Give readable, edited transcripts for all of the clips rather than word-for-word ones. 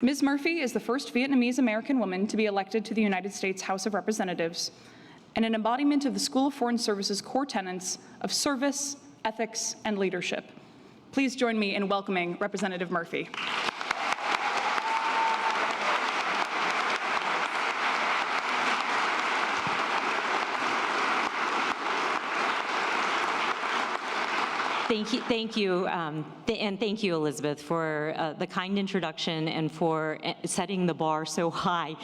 Ms. Murphy is the first Vietnamese American woman to be elected to the United States House of Representatives and an embodiment of the School of Foreign Service's core tenets of service, ethics, and leadership. Please join me in welcoming Representative Murphy. Thank you, and thank you, Elizabeth, for the kind introduction and for setting the bar so high.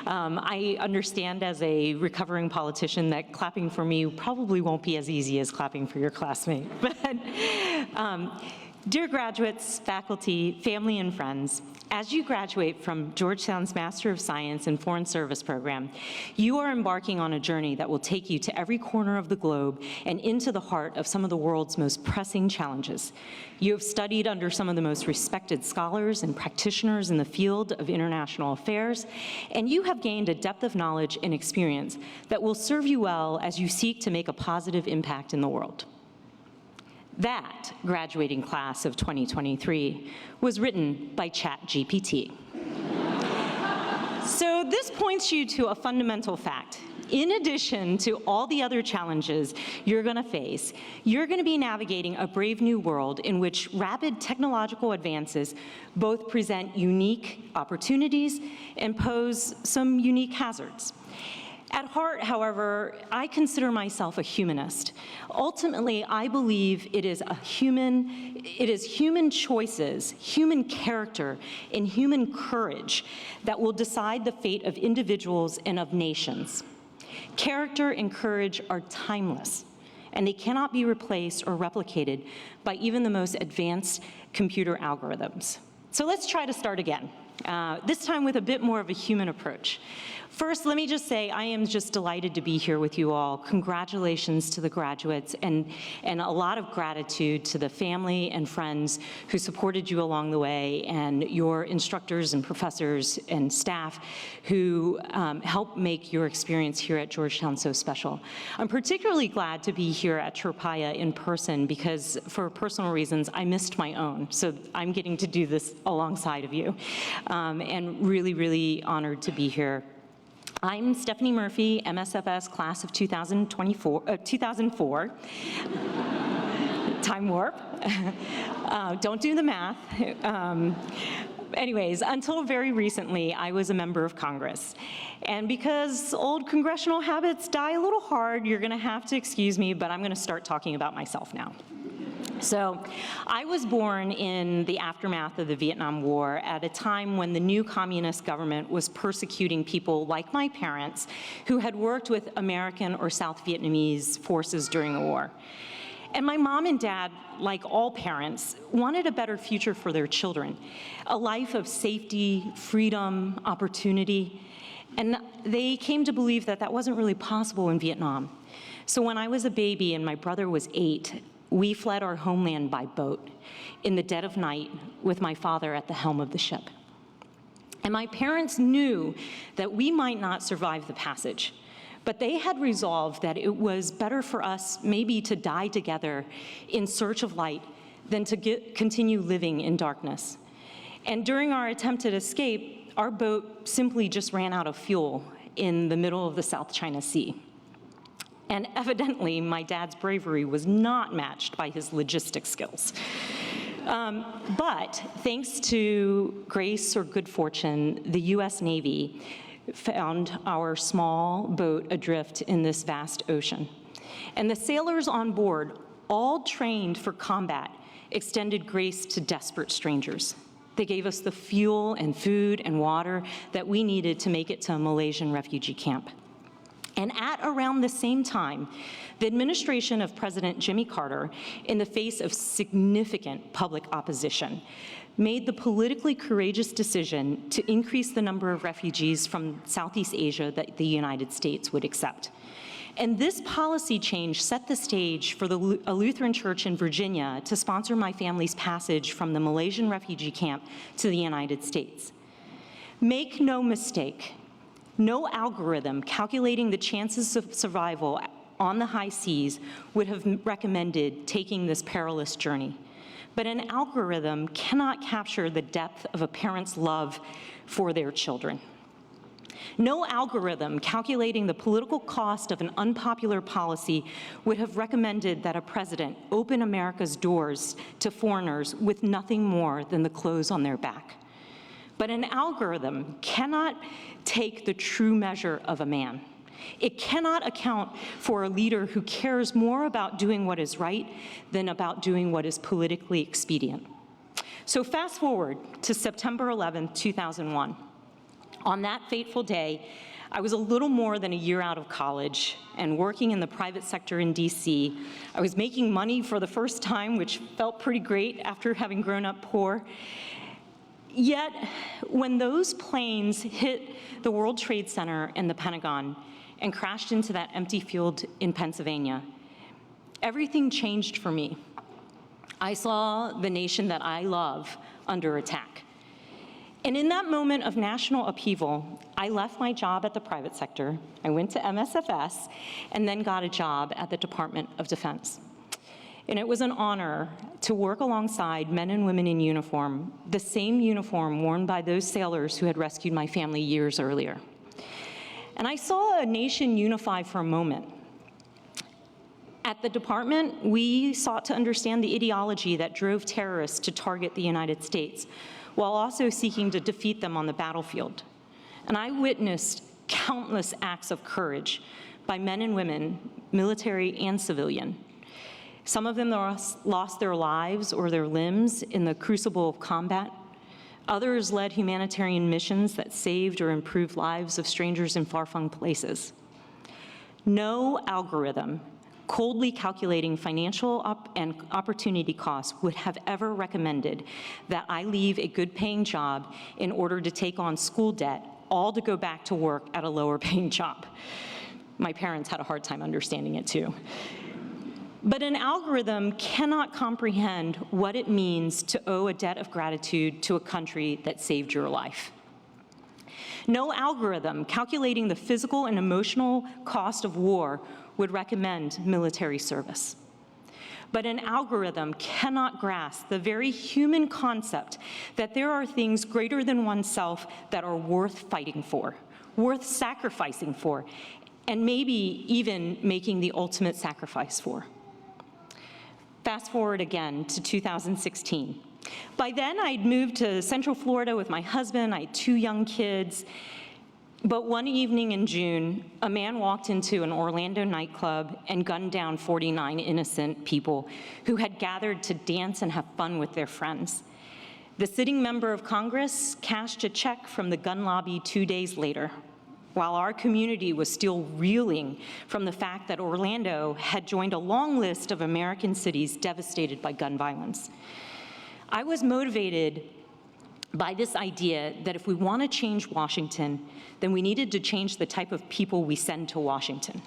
I understand as a recovering politician that clapping for me probably won't be as easy as clapping for your classmate. But, dear graduates, faculty, family, and friends, as you graduate from Georgetown's Master of Science in Foreign Service program, you are embarking on a journey that will take you to every corner of the globe and into the heart of some of the world's most pressing challenges. You have studied under some of the most respected scholars and practitioners in the field of international affairs, and you have gained a depth of knowledge and experience that will serve you well as you seek to make a positive impact in the world. That graduating class of 2023 was written by ChatGPT. So this points you to a fundamental fact. In addition to all the other challenges you're going to face, you're going to be navigating a brave new world in which rapid technological advances both present unique opportunities and pose some unique hazards. At heart, however, I consider myself a humanist. Ultimately, I believe it is human choices, human character, and human courage that will decide the fate of individuals and of nations. Character and courage are timeless, and they cannot be replaced or replicated by even the most advanced computer algorithms. So let's try to start again, this time with a bit more of a human approach. First, let me just say I am just delighted to be here with you all. Congratulations to the graduates, and a lot of gratitude to the family and friends who supported you along the way, and your instructors and professors and staff who helped make your experience here at Georgetown so special. I'm particularly glad to be here at Tropaia in person because for personal reasons, I missed my own. So I'm getting to do this alongside of you, and really, really honored to be here. I'm Stephanie Murphy, MSFS class of 2004. Time warp. Don't do the math. Anyways, until very recently, I was a member of Congress. And because old congressional habits die a little hard, you're going to have to excuse me, but I'm going to start talking about myself now. So I was born in the aftermath of the Vietnam War at a time when the new communist government was persecuting people like my parents who had worked with American or South Vietnamese forces during the war. And my mom and dad, like all parents, wanted a better future for their children, a life of safety, freedom, opportunity. And they came to believe that that wasn't really possible in Vietnam. So when I was a baby and my brother was 8, we fled our homeland by boat in the dead of night with my father at the helm of the ship. And my parents knew that we might not survive the passage, but they had resolved that it was better for us maybe to die together in search of light than to continue living in darkness. And during our attempted escape, our boat simply just ran out of fuel in the middle of the South China Sea. And evidently, my dad's bravery was not matched by his logistic skills. But thanks to grace or good fortune, the US Navy found our small boat adrift in this vast ocean. And the sailors on board, all trained for combat, extended grace to desperate strangers. They gave us the fuel and food and water that we needed to make it to a Malaysian refugee camp. And at around the same time, the administration of President Jimmy Carter, in the face of significant public opposition, made the politically courageous decision to increase the number of refugees from Southeast Asia that the United States would accept. And this policy change set the stage for a Lutheran church in Virginia to sponsor my family's passage from the Malaysian refugee camp to the United States. Make no mistake, no algorithm calculating the chances of survival on the high seas would have recommended taking this perilous journey. But an algorithm cannot capture the depth of a parent's love for their children. No algorithm calculating the political cost of an unpopular policy would have recommended that a president open America's doors to foreigners with nothing more than the clothes on their back. But an algorithm cannot take the true measure of a man. It cannot account for a leader who cares more about doing what is right than about doing what is politically expedient. So fast forward to September 11th, 2001. On that fateful day, I was a little more than a year out of college and working in the private sector in DC. I was making money for the first time, which felt pretty great after having grown up poor. Yet, when those planes hit the World Trade Center and the Pentagon and crashed into that empty field in Pennsylvania, everything changed for me. I saw the nation that I love under attack. And in that moment of national upheaval, I left my job at the private sector, I went to MSFS, and then got a job at the Department of Defense. And it was an honor to work alongside men and women in uniform, the same uniform worn by those sailors who had rescued my family years earlier. And I saw a nation unify for a moment. At the department, we sought to understand the ideology that drove terrorists to target the United States, while also seeking to defeat them on the battlefield. And I witnessed countless acts of courage by men and women, military and civilian. Some of them lost their lives or their limbs in the crucible of combat. Others led humanitarian missions that saved or improved lives of strangers in far-flung places. No algorithm coldly calculating financial and opportunity costs would have ever recommended that I leave a good-paying job in order to take on school debt, all to go back to work at a lower-paying job. My parents had a hard time understanding it too. But an algorithm cannot comprehend what it means to owe a debt of gratitude to a country that saved your life. No algorithm calculating the physical and emotional cost of war would recommend military service. But an algorithm cannot grasp the very human concept that there are things greater than oneself that are worth fighting for, worth sacrificing for, and maybe even making the ultimate sacrifice for. Fast forward again to 2016. By then, I'd moved to Central Florida with my husband. I had 2 young kids. But one evening in June, a man walked into an Orlando nightclub and gunned down 49 innocent people who had gathered to dance and have fun with their friends. The sitting member of Congress cashed a check from the gun lobby 2 days later, while our community was still reeling from the fact that Orlando had joined a long list of American cities devastated by gun violence. I was motivated by this idea that if we want to change Washington, then we needed to change the type of people we send to Washington.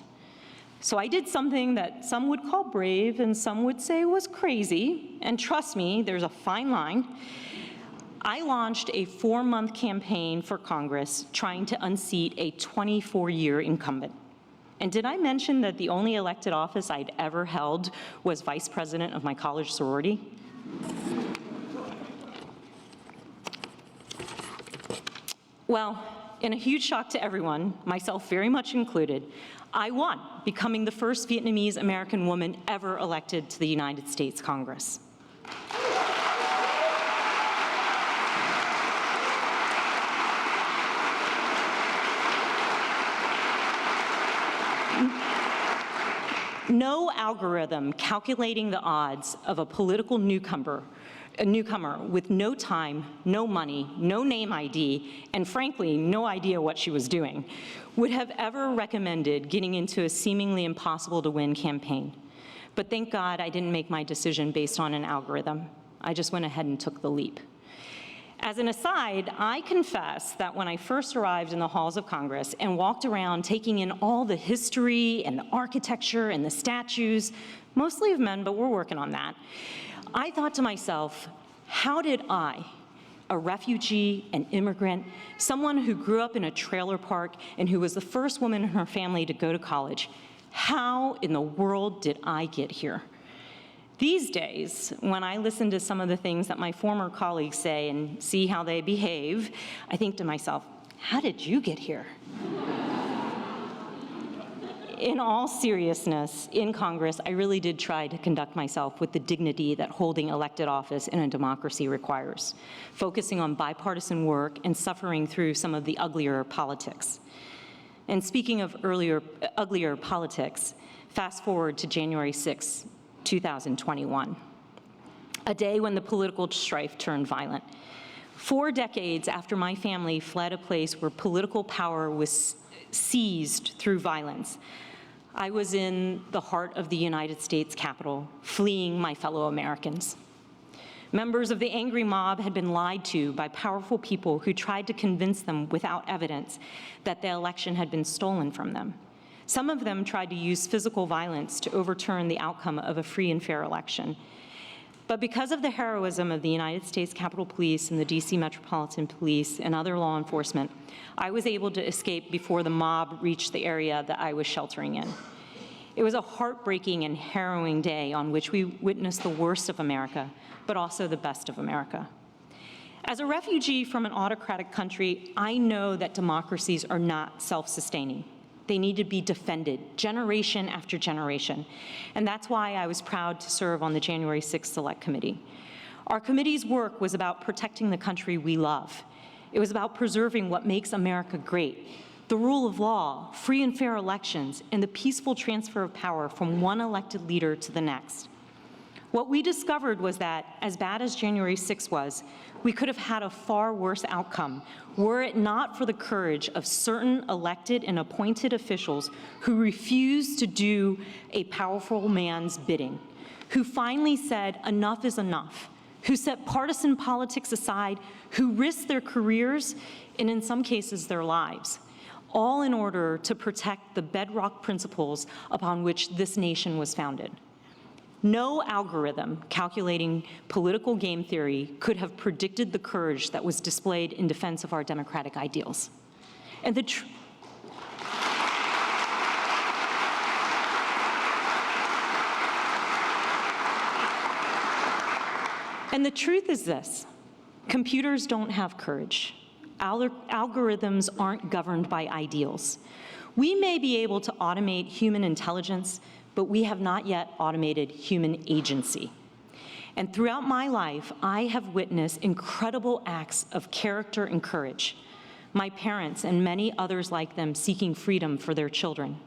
So I did something that some would call brave and some would say was crazy, and trust me, there's a fine line. I launched a 4-month campaign for Congress trying to unseat a 24-year incumbent. And did I mention that the only elected office I'd ever held was vice president of my college sorority? Well, in a huge shock to everyone, myself very much included, I won, becoming the first Vietnamese American woman ever elected to the United States Congress. No algorithm calculating the odds of a political newcomer with no time, no money, no name ID, and frankly, no idea what she was doing, would have ever recommended getting into a seemingly impossible to win campaign. But thank God I didn't make my decision based on an algorithm. I just went ahead and took the leap. As an aside, I confess that when I first arrived in the halls of Congress and walked around taking in all the history and the architecture and the statues, mostly of men, but we're working on that, I thought to myself, how did I, a refugee, an immigrant, someone who grew up in a trailer park and who was the first woman in her family to go to college, how in the world did I get here? These days, when I listen to some of the things that my former colleagues say and see how they behave, I think to myself, how did you get here? In all seriousness, in Congress, I really did try to conduct myself with the dignity that holding elected office in a democracy requires, focusing on bipartisan work and suffering through some of the uglier politics. And speaking of uglier politics, fast forward to January 6, 2021, a day when the political strife turned violent. 4 decades after my family fled a place where political power was seized through violence, I was in the heart of the United States Capitol, fleeing my fellow Americans. Members of the angry mob had been lied to by powerful people who tried to convince them without evidence that the election had been stolen from them. Some of them tried to use physical violence to overturn the outcome of a free and fair election. But because of the heroism of the United States Capitol Police and the DC Metropolitan Police and other law enforcement, I was able to escape before the mob reached the area that I was sheltering in. It was a heartbreaking and harrowing day on which we witnessed the worst of America, but also the best of America. As a refugee from an autocratic country, I know that democracies are not self-sustaining. They need to be defended generation after generation. And that's why I was proud to serve on the January 6th Select Committee. Our committee's work was about protecting the country we love. It was about preserving what makes America great: the rule of law, free and fair elections, and the peaceful transfer of power from one elected leader to the next. What we discovered was that, as bad as January 6th was, we could have had a far worse outcome were it not for the courage of certain elected and appointed officials who refused to do a powerful man's bidding, who finally said enough is enough, who set partisan politics aside, who risked their careers and in some cases their lives, all in order to protect the bedrock principles upon which this nation was founded. No algorithm calculating political game theory could have predicted the courage that was displayed in defense of our democratic ideals. And the truth is this: computers don't have courage. Algorithms aren't governed by ideals. We may be able to automate human intelligence, but we have not yet automated human agency. And throughout my life, I have witnessed incredible acts of character and courage. My parents and many others like them seeking freedom for their children.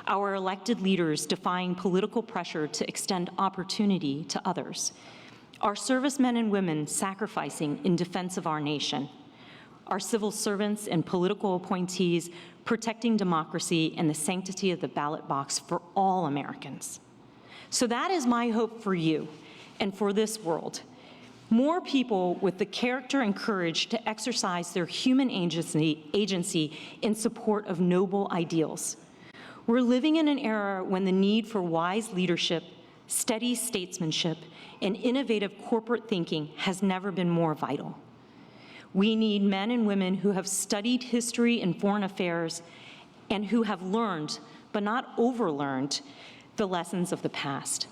Our elected leaders defying political pressure to extend opportunity to others. Our servicemen and women sacrificing in defense of our nation. Our civil servants and political appointees protecting democracy and the sanctity of the ballot box for all Americans. So that is my hope for you and for this world. More people with the character and courage to exercise their human agency in support of noble ideals. We're living in an era when the need for wise leadership, steady statesmanship, and innovative corporate thinking has never been more vital. We need men and women who have studied history and foreign affairs and who have learned, but not overlearned, the lessons of the past,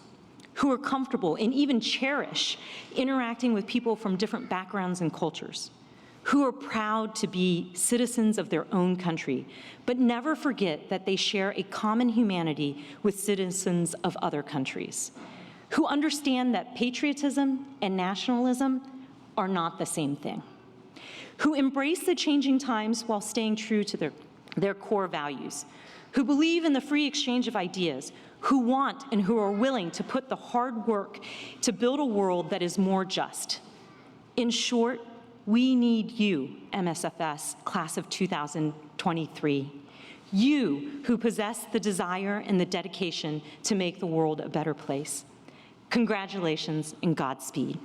who are comfortable and even cherish interacting with people from different backgrounds and cultures, who are proud to be citizens of their own country, but never forget that they share a common humanity with citizens of other countries, who understand that patriotism and nationalism are not the same thing, who embrace the changing times while staying true to their core values, who believe in the free exchange of ideas, who want and who are willing to put the hard work to build a world that is more just. In short, we need you, MSFS, class of 2023. You who possess the desire and the dedication to make the world a better place. Congratulations and Godspeed.